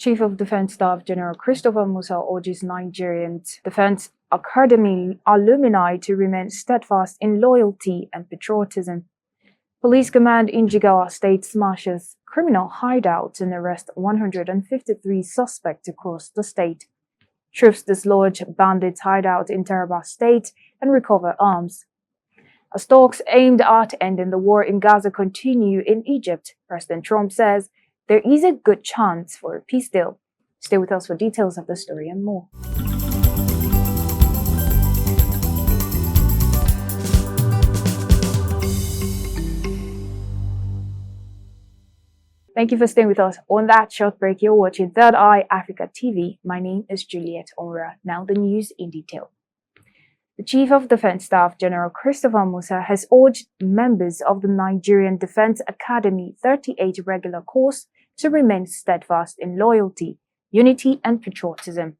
Chief of Defense Staff General Christopher Musa urges Nigerian Defense Academy alumni to remain steadfast in loyalty and patriotism. Police command in Jigawa State smashes criminal hideouts and arrests 153 suspects across the state. Troops dislodge bandits' hideout in Taraba State and recover arms. As talks aimed at ending the war in Gaza continue in Egypt, President Trump says there is a good chance for a peace deal. Stay with us for details of the story and more. Thank you for staying with us. On that short break, you're watching Third Eye Africa TV. My name is Juliet Onra. Now the news in detail. The Chief of Defense Staff, General Christopher Musa, has urged members of the Nigerian Defense Academy 38 regular course to remain steadfast in loyalty, unity, and patriotism.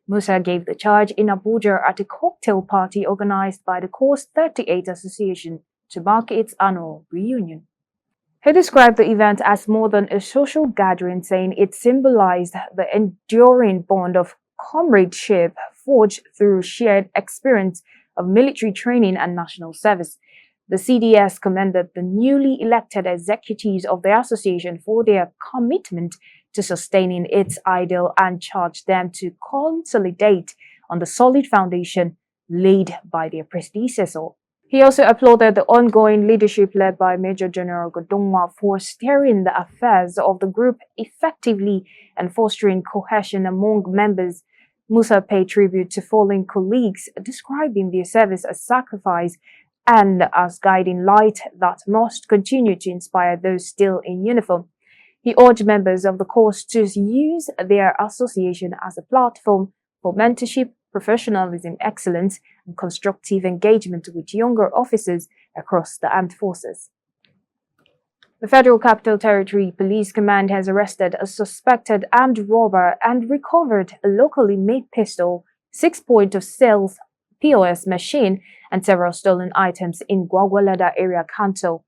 Musa gave the charge in Abuja at a cocktail party organized by the Course 38 Association to mark its annual reunion. He described the event as more than a social gathering, saying it symbolized the enduring bond of comradeship forged through shared experience of military training and national service. The CDS commended the newly elected executives of the association for their commitment to sustaining its ideal and charged them to consolidate on the solid foundation laid by their predecessor. He also applauded the ongoing leadership led by Major General Godongwa for steering the affairs of the group effectively and fostering cohesion among members. Musa paid tribute to fallen colleagues, describing their service as sacrifice and as guiding light that must continue to inspire those still in uniform. He urged members of the course to use their association as a platform for mentorship, professionalism, excellence, and constructive engagement with younger officers across the armed forces. The Federal Capital Territory Police Command has arrested a suspected armed robber and recovered a locally made pistol, 6 point-of-sale POS machine, and several stolen items in Gwagwalada area council.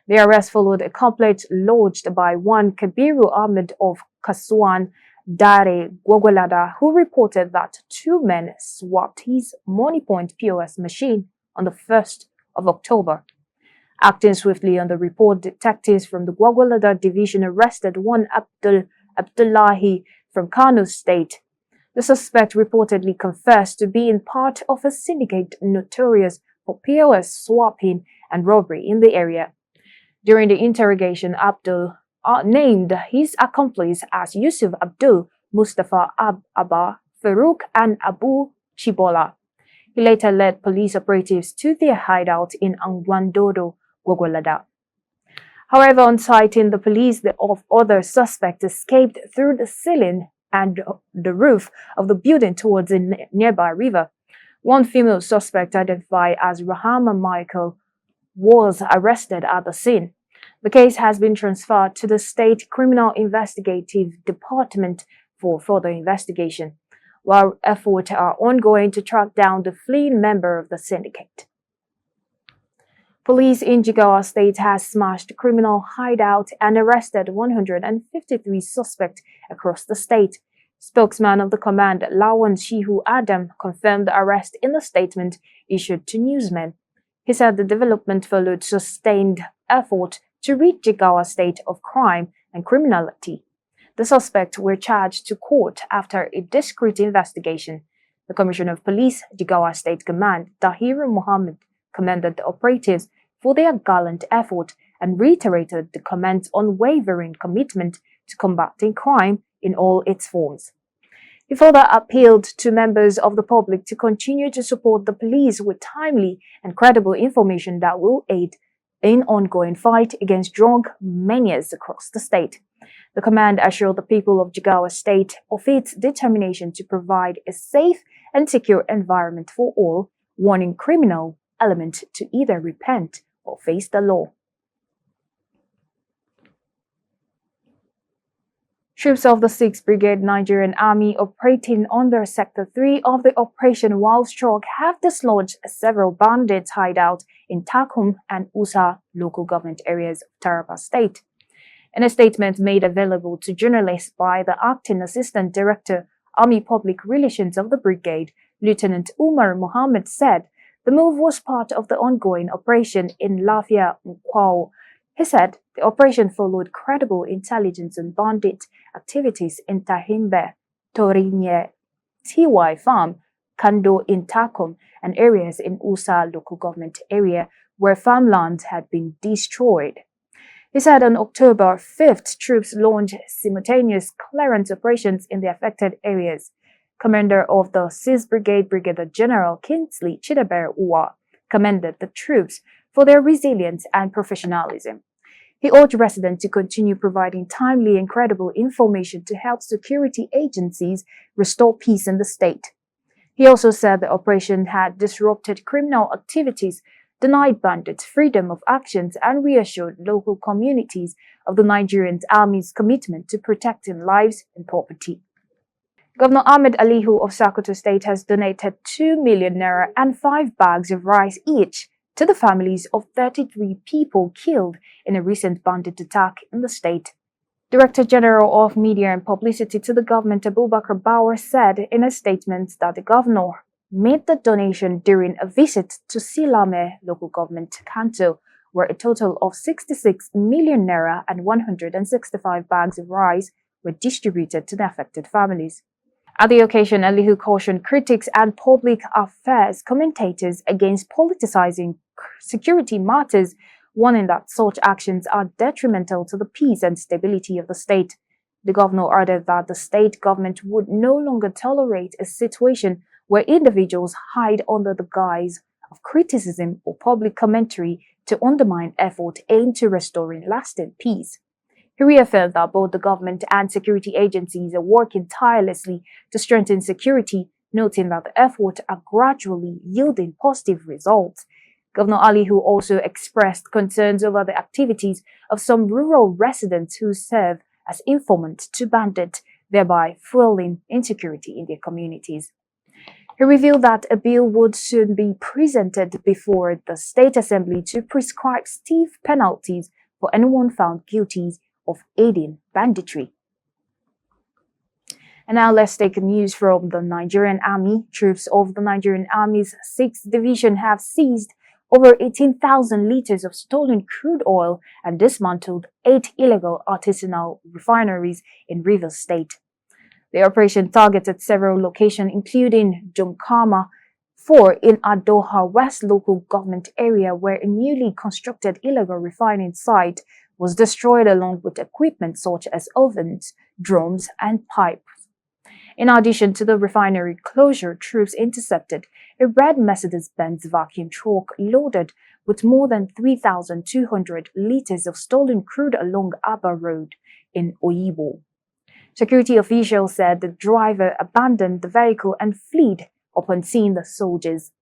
The arrest followed a complaint lodged by one Kabiru Ahmed of Kasuan Dare Gwagwalada, who reported that 2 men swapped his Money Point POS machine on the 1st of October. Acting swiftly on the report, detectives from the Gwagwalada division arrested one Abdullahi from Kano State. The suspect reportedly confessed to being part of a syndicate notorious for POS swapping and robbery in the area. During the interrogation, Abdul named his accomplice as Yusuf Abdul, Mustafa Abba, Farouk, and Abu Chibola. He later led police operatives to their hideout in Angwandodo, Gwagwalada. However, on sighting the police, the other suspects escaped through the ceiling and the roof of the building towards a nearby river. One female suspect, identified as Rahama Michael, was arrested at the scene. The case has been transferred to the State Criminal Investigative Department for further investigation, while efforts are ongoing to track down the fleeing member of the syndicate. Police in Jigawa State has smashed a criminal hideout and arrested 153 suspects across the state. Spokesman of the command, Lawan Shihu Adam, confirmed the arrest in a statement issued to newsmen. He said the development followed sustained effort to rid Jigawa State of crime and criminality. The suspects were charged to court after a discreet investigation. The Commissioner of Police, Jigawa State Command, Dahiru Mohammed, commended the operatives for their gallant effort and reiterated the command's unwavering commitment to combating crime in all its forms. He further appealed to members of the public to continue to support the police with timely and credible information that will aid in ongoing fight against drug manias across the state. The command assured the people of Jigawa State of its determination to provide a safe and secure environment for all, warning criminal elements to either repent or face the law. Troops of the 6th Brigade Nigerian Army operating under Sector 3 of the Operation Wild Stroke have dislodged several bandits' hideouts in Takum and Usa local government areas of Taraba State. In a statement made available to journalists by the Acting Assistant Director, Army Public Relations of the Brigade, Lieutenant Umar Mohammed said the move was part of the ongoing operation in Lafia Nkwao. He said the operation followed credible intelligence on bandit activities in Tahimbe, Torinye, TY Farm, Kando in Takom, and areas in Usa local government area where farmland had been destroyed. He said on October 5th, troops launched simultaneous clearance operations in the affected areas. Commander of the 6th Brigade, Brigadier General Kingsley Chidaber Uwa, commended the troops for their resilience and professionalism. He urged residents to continue providing timely and credible information to help security agencies restore peace in the state. He also said the operation had disrupted criminal activities, denied bandits freedom of actions, and reassured local communities of the Nigerian Army's commitment to protecting lives and property. Governor Ahmed Alihu of Sokoto State has donated 2 million naira and 5 bags of rice each to the families of 33 people killed in a recent bandit attack in the state. Director General of Media and Publicity to the government, Abubakar Bauer, said in a statement that the governor made the donation during a visit to Silame local government council, where a total of 66 million naira and 165 bags of rice were distributed to the affected families. At the occasion, Alihu cautioned critics and public affairs commentators against politicizing security matters, warning that such actions are detrimental to the peace and stability of the state. The governor added that the state government would no longer tolerate a situation where individuals hide under the guise of criticism or public commentary to undermine effort aimed to restoring lasting peace. He reaffirmed that both the government and security agencies are working tirelessly to strengthen security, noting that the efforts are gradually yielding positive results. Governor Alihu also expressed concerns over the activities of some rural residents who serve as informants to bandits, thereby fueling insecurity in their communities. He revealed that a bill would soon be presented before the State Assembly to prescribe stiff penalties for anyone found guilty of aiding banditry. And now let's take news from the Nigerian Army. Troops of the Nigerian Army's 6th Division have seized over 18,000 liters of stolen crude oil and dismantled 8 illegal artisanal refineries in Rivers State. The operation targeted several locations, including Jomkama 4 in Adoha West local government area, where a newly constructed illegal refining site was destroyed along with equipment such as ovens, drums, and pipes. In addition to the refinery closure, troops intercepted a red Mercedes-Benz vacuum truck loaded with more than 3,200 liters of stolen crude along Aba Road in Oyibo. Security officials said the driver abandoned the vehicle and fled upon seeing the soldiers.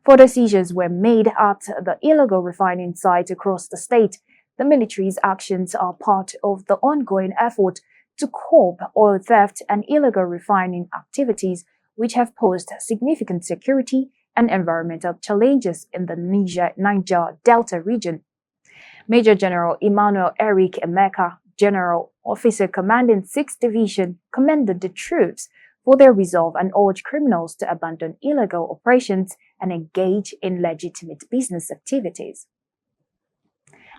Further seizures were made at the illegal refining site across the state. The military's actions are part of the ongoing effort to curb oil theft and illegal refining activities, which have posed significant security and environmental challenges in the Niger Delta region. Major General Emmanuel Eric Emeka, General Officer commanding 6th Division, commended the troops for their resolve and urged criminals to abandon illegal operations and engage in legitimate business activities.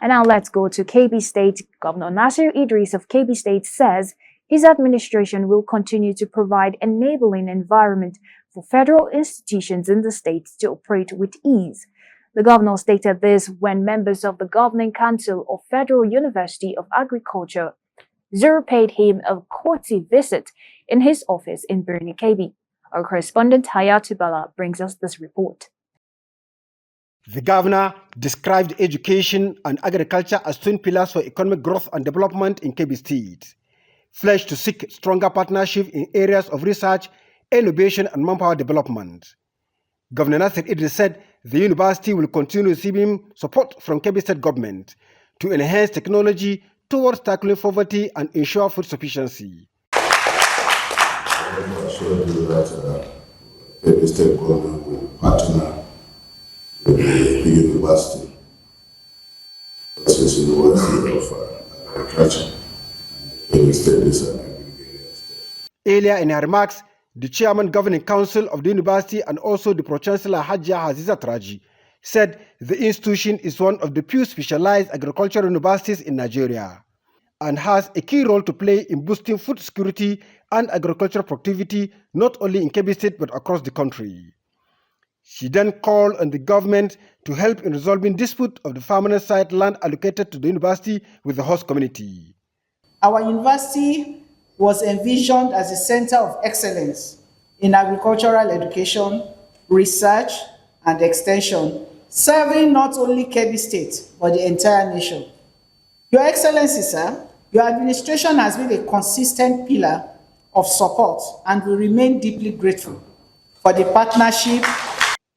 And now let's go to Kebbi State. Governor Nasir Idris of Kebbi State says his administration will continue to provide enabling environment for federal institutions in the state to operate with ease. The governor stated this when members of the Governing Council of Federal University of Agriculture paid him a courtesy visit in his office in Birni Kebbi. Our correspondent Hayatu Bala brings us this report. The governor described education and agriculture as twin pillars for economic growth and development in Kebbi State, pledged to seek stronger partnership in areas of research, innovation, and manpower development. Governor Nasir Idris said the university will continue receiving support from Kebbi State government to enhance technology towards tackling poverty and ensure food sufficiency. I can assure you that Kebbi State government will partner with the university, University of Agriculture. Kebbi State is an agricultural state. Earlier in her remarks, the chairman governing council of the university and also the pro-chancellor Hajia Haziza Traji said the institution is one of the few specialized agricultural universities in Nigeria and has a key role to play in boosting food security and agricultural productivity not only in Kebbi State but across the country. She then called on the government to help in resolving dispute of the permanent site land allocated to the university with the host community. Our university was envisioned as a center of excellence in agricultural education, research, and extension, serving not only Kebbi State, but the entire nation. Your Excellency, sir, your administration has been a consistent pillar of support and will remain deeply grateful for the partnership.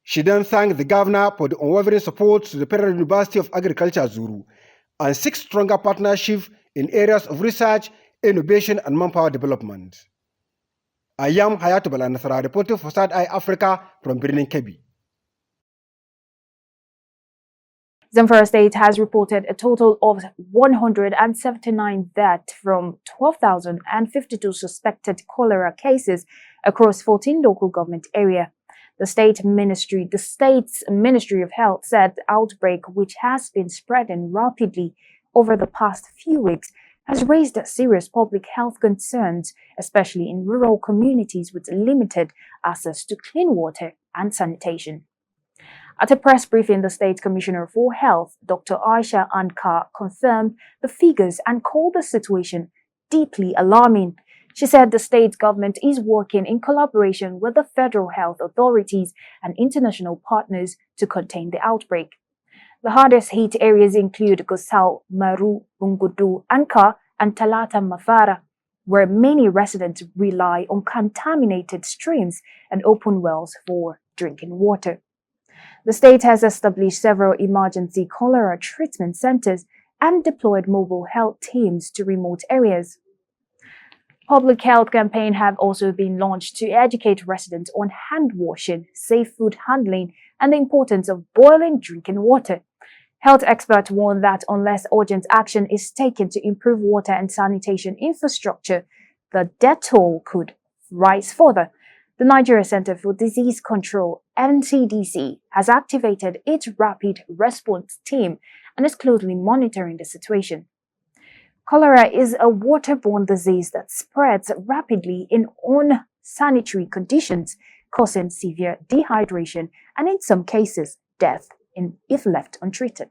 She then thanked the governor for the unwavering support to the Federal University of Agriculture, Zuru, and seeks stronger partnership in areas of research, innovation, and manpower development. I am Hayatu Balanasara, reporting for Side Eye Africa from Birnin Kebbi. Zamfara State has reported a total of 179 deaths from 12,052 suspected cholera cases across 14 local government areas. The state's Ministry of Health said the outbreak, which has been spreading rapidly over the past few weeks, has raised serious public health concerns, especially in rural communities with limited access to clean water and sanitation. At a press briefing, the State Commissioner for Health, Dr. Aisha Ankar, confirmed the figures and called the situation deeply alarming. She said the state government is working in collaboration with the federal health authorities and international partners to contain the outbreak. The hardest hit areas include Gusau, Maru, Bungudu, Ankar, and Talata Mafara, where many residents rely on contaminated streams and open wells for drinking water. The state has established several emergency cholera treatment centers and deployed mobile health teams to remote areas. Public health campaigns have also been launched to educate residents on hand washing, safe food handling, and the importance of boiling drinking water. Health experts warn that unless urgent action is taken to improve water and sanitation infrastructure, the death toll could rise further. The Nigeria Center for Disease Control, NCDC, has activated its rapid response team and is closely monitoring the situation. Cholera is a waterborne disease that spreads rapidly in unsanitary conditions, causing severe dehydration and, in some cases, death if left untreated.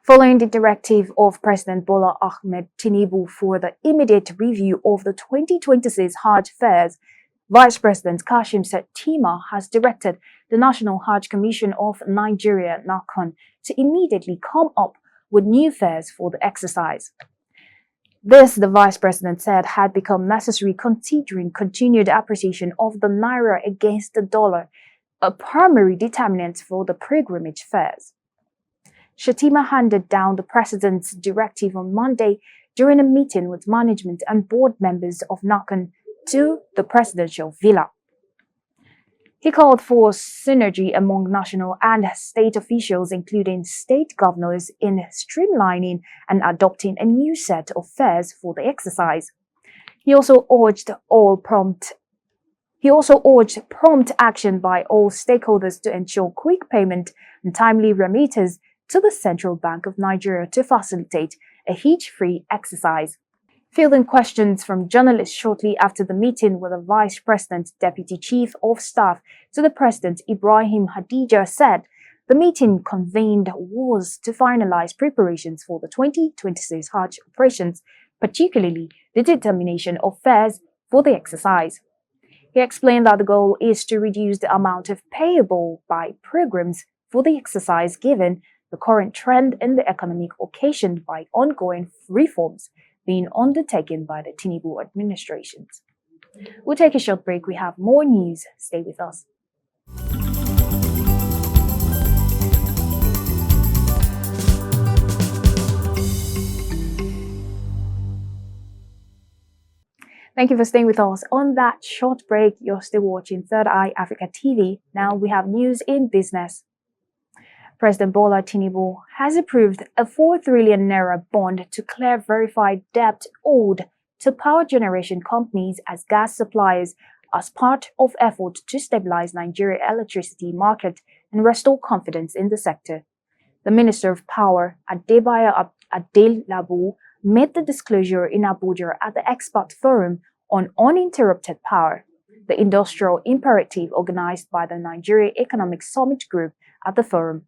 Following the directive of President Bola Ahmed Tinubu for the immediate review of the 2026 Hajj fairs, Vice President Kashim Shettima has directed the National Hajj Commission of Nigeria, NACON, to immediately come up with new fares for the exercise. This, the Vice President said, had become necessary considering continued appreciation of the Naira against the dollar, a primary determinant for the pilgrimage fares. Shettima handed down the President's directive on Monday during a meeting with management and board members of NACON to the presidential villa. He called for synergy among national and state officials, including state governors, in streamlining and adopting a new set of fares for the exercise. He also urged prompt action by all stakeholders to ensure quick payment and timely remittance to the Central Bank of Nigeria to facilitate a hitch-free exercise. Fielding questions from journalists shortly after the meeting with the Vice President, Deputy Chief of Staff to the President, Ibrahim Hadija, said the meeting convened was to finalize preparations for the 2026 Hajj operations, particularly the determination of fares for the exercise. He explained that the goal is to reduce the amount of payable by pilgrims for the exercise given the current trend in the economic occasioned by ongoing reforms being undertaken by the Tinubu administration. We'll take a short break. We have more news. Stay with us. Thank you for staying with us. On that short break, you're still watching Third Eye Africa TV. Now we have news in business. President Bola Tinubu has approved a 4 trillion naira bond to clear verified debt owed to power generation companies as gas suppliers as part of effort to stabilize Nigeria's electricity market and restore confidence in the sector. The Minister of Power, Adebayo Adelabu, made the disclosure in Abuja at the Expert Forum on Uninterrupted Power, the industrial imperative organized by the Nigeria Economic Summit Group at the forum.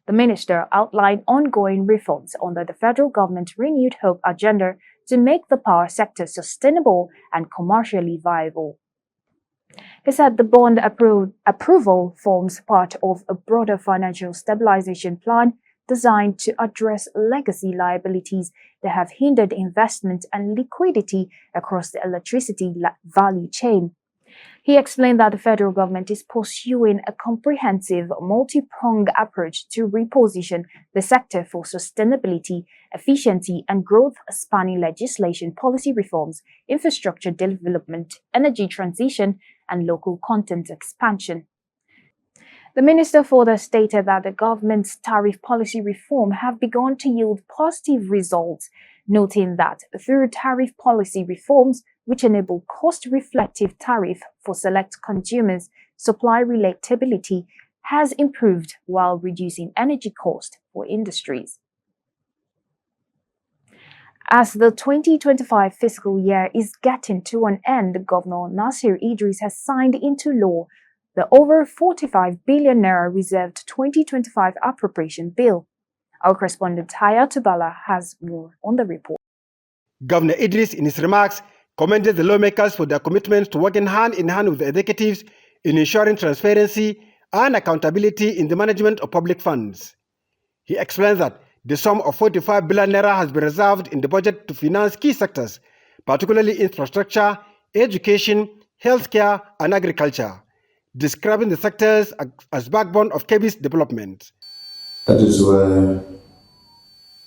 The minister outlined ongoing reforms under the federal government's renewed hope agenda to make the power sector sustainable and commercially viable. He said the bond approval forms part of a broader financial stabilization plan designed to address legacy liabilities that have hindered investment and liquidity across the electricity value chain. He explained that the federal government is pursuing a comprehensive, multi-pronged approach to reposition the sector for sustainability, efficiency, and growth, spanning legislation, policy reforms, infrastructure development, energy transition, and local content expansion. The minister further stated that the government's tariff policy reform have begun to yield positive results, noting that through tariff policy reforms, which enable cost-reflective tariff for select consumers, supply relatability has improved while reducing energy cost for industries. As the 2025 fiscal year is getting to an end, Governor Nasir Idris has signed into law the over 45 billion naira reserved 2025 appropriation bill. Our correspondent Hayatu Bala has more on the report. Governor Idris, in his remarks, commended the lawmakers for their commitment to working hand in hand with the executives in ensuring transparency and accountability in the management of public funds. He explained that the sum of 45 billion naira has been reserved in the budget to finance key sectors, particularly infrastructure, education, healthcare, and agriculture, describing the sectors as backbone of Kebbi's development. That is why,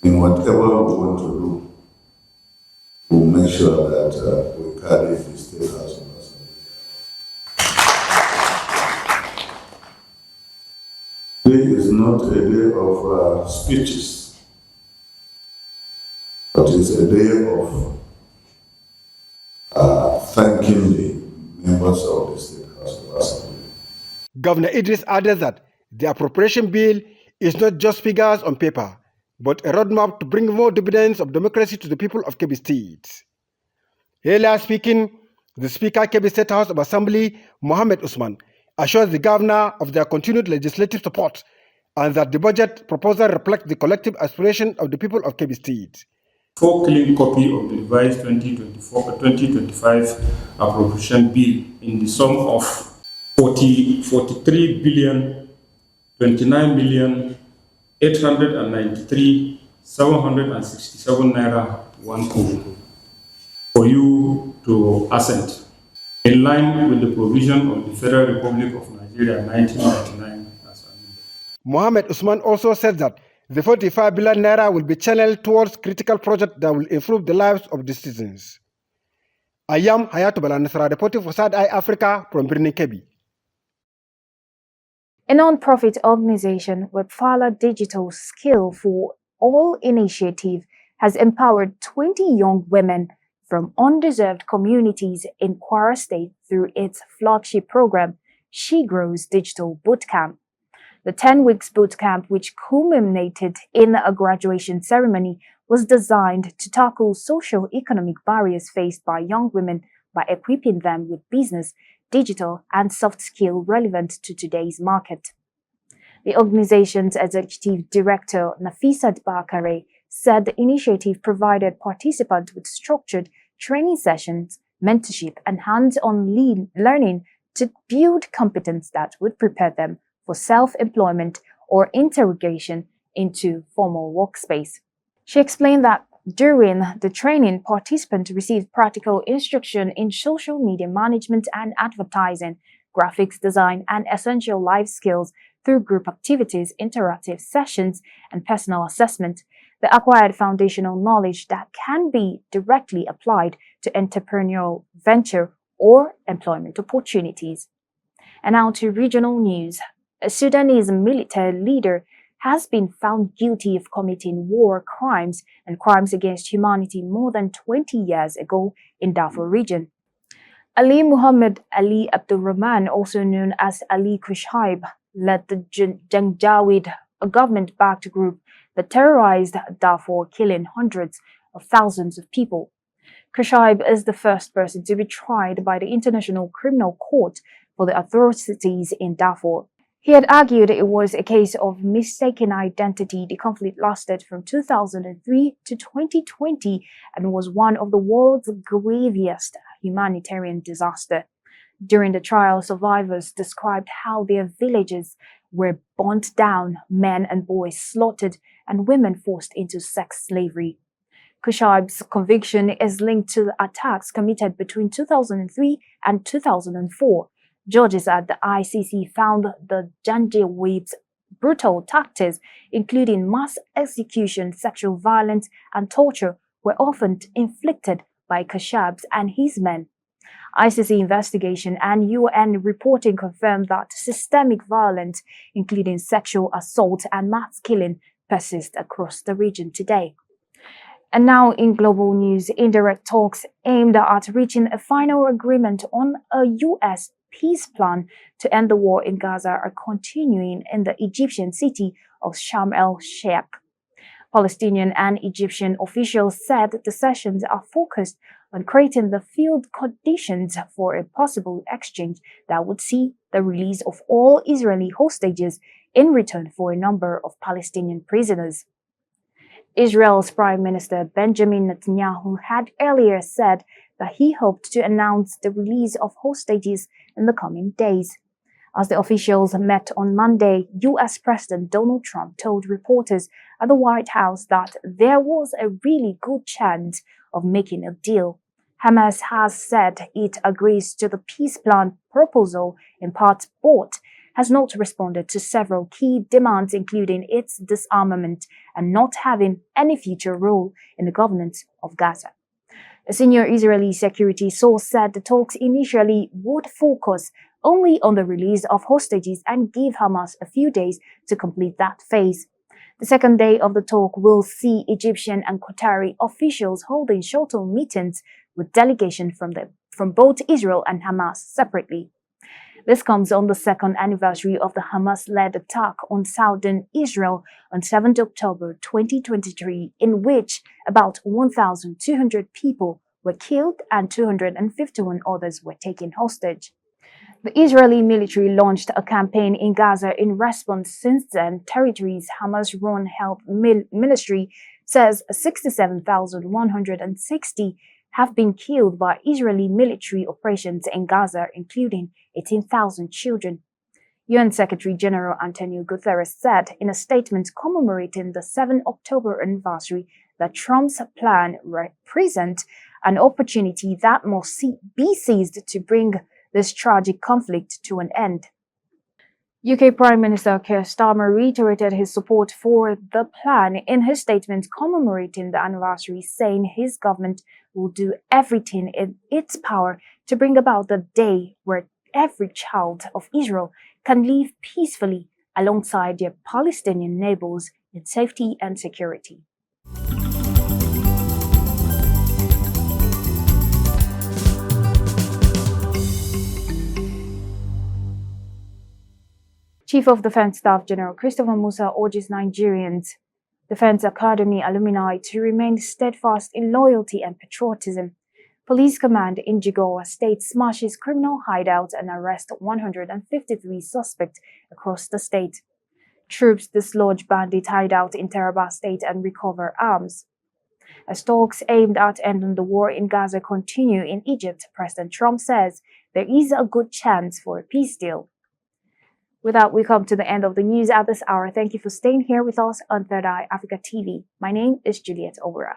in whatever we want to do, we'll make sure that we carry the State House of Assembly. Today is not a day of speeches, but it's a day of thanking the members of the State House of Assembly. Governor Idris added that the appropriation bill is not just figures on paper, but a roadmap to bring more dividends of democracy to the people of Kebbi State. Earlier speaking, the Speaker, Kebbi State House of Assembly, Mohammed Usman, assured the governor of their continued legislative support and that the budget proposal reflects the collective aspiration of the people of Kebbi State. 4 clean copy of the revised 2024-2025 appropriation bill in the sum of 43 billion 29 million 893 767 naira 10 for you to assent, in line with the provision of the Federal Republic of Nigeria 1999 as amended. Mohammed Usman also said that the 45 billion naira will be channeled towards critical projects that will improve the lives of the citizens. I am Hayatu Balanasra, reporting for Side Eye Africa from Birnin Kebbi. A non-profit organization, Webfala Digital Skill for All Initiative, has empowered 20 young women from undeserved communities in Kwara State through its flagship program, She Grows Digital Bootcamp. The 10 weeks bootcamp, which culminated in a graduation ceremony, was designed to tackle socio-economic barriers faced by young women by equipping them with business, digital, and soft skills relevant to today's market. The organization's executive director, Nafisat Bakare, said the initiative provided participants with structured training sessions, mentorship, and hands-on learning to build competence that would prepare them for self-employment or integration into formal workspace. She explained that during the training, participants received practical instruction in social media management and advertising, graphics design, and essential life skills through group activities, interactive sessions, and personal assessment. They acquired foundational knowledge that can be directly applied to entrepreneurial venture or employment opportunities. And now to regional news. A Sudanese military leader has been found guilty of committing war crimes and crimes against humanity more than 20 years ago in Darfur region. Ali Muhammad Ali Abdurrahman, also known as Ali Kushaib, led the Janjaweed, a government-backed group that terrorized Darfur, killing hundreds of thousands of people. Kushaib is the first person to be tried by the International Criminal Court for the atrocities in Darfur. He had argued it was a case of mistaken identity. The conflict lasted from 2003 to 2020 and was one of the world's gravest humanitarian disasters. During the trial, survivors described how their villages were burnt down, men and boys slaughtered, and women forced into sex slavery. Kushaib's conviction is linked to the attacks committed between 2003 and 2004. Judges at the ICC found the Janjaweed's brutal tactics, including mass execution, sexual violence, and torture, were often inflicted by Kushaib and his men. ICC investigation and UN reporting confirmed that systemic violence, including sexual assault and mass killing, persist across the region today. And now in global news, indirect talks aimed at reaching a final agreement on a U.S. peace plan to end the war in Gaza are continuing in the Egyptian city of Sharm el-Sheikh. Palestinian and Egyptian officials said the sessions are focused on creating the field conditions for a possible exchange that would see the release of all Israeli hostages in return for a number of Palestinian prisoners. Israel's Prime Minister Benjamin Netanyahu had earlier said that he hoped to announce the release of hostages in the coming days. As the officials met on Monday, U.S. President Donald Trump told reporters at the White House that there was a really good chance of making a deal. Hamas has said it agrees to the peace plan proposal in part, but has not responded to several key demands, including its disarmament and not having any future role in the governance of Gaza. A senior Israeli security source said the talks initially would focus only on the release of hostages and give Hamas a few days to complete that phase. The second day of the talk will see Egyptian and Qatari officials holding shuttle meetings with delegations from both Israel and Hamas separately. This comes on the second anniversary of the Hamas-led attack on southern Israel on 7 October 2023, in which about 1,200 people were killed and 251 others were taken hostage. The Israeli military launched a campaign in Gaza in response. Since then, territories Hamas-run Health Ministry says 67,160 have been killed by Israeli military operations in Gaza, including 18,000 children. UN Secretary General Antonio Guterres said in a statement commemorating the 7 October anniversary that Trump's plan represents an opportunity that must be seized to bring this tragic conflict to an end. UK Prime Minister Keir Starmer reiterated his support for the plan in his statement commemorating the anniversary, saying his government will do everything in its power to bring about the day where every child of Israel can live peacefully alongside their Palestinian neighbors in safety and security. Chief of Defense Staff General Christopher Musa urges Nigerians Defense Academy alumni to remain steadfast in loyalty and patriotism. Police Command in Jigawa State smashes criminal hideouts and arrests 153 suspects across the state. Troops dislodge bandit hideout in Taraba State and recover arms. As talks aimed at ending the war in Gaza continue in Egypt, President Trump says there is a good chance for a peace deal. With that, we come to the end of the news at this hour. Thank you for staying here with us on Third Eye Africa TV. My name is Juliet Obura.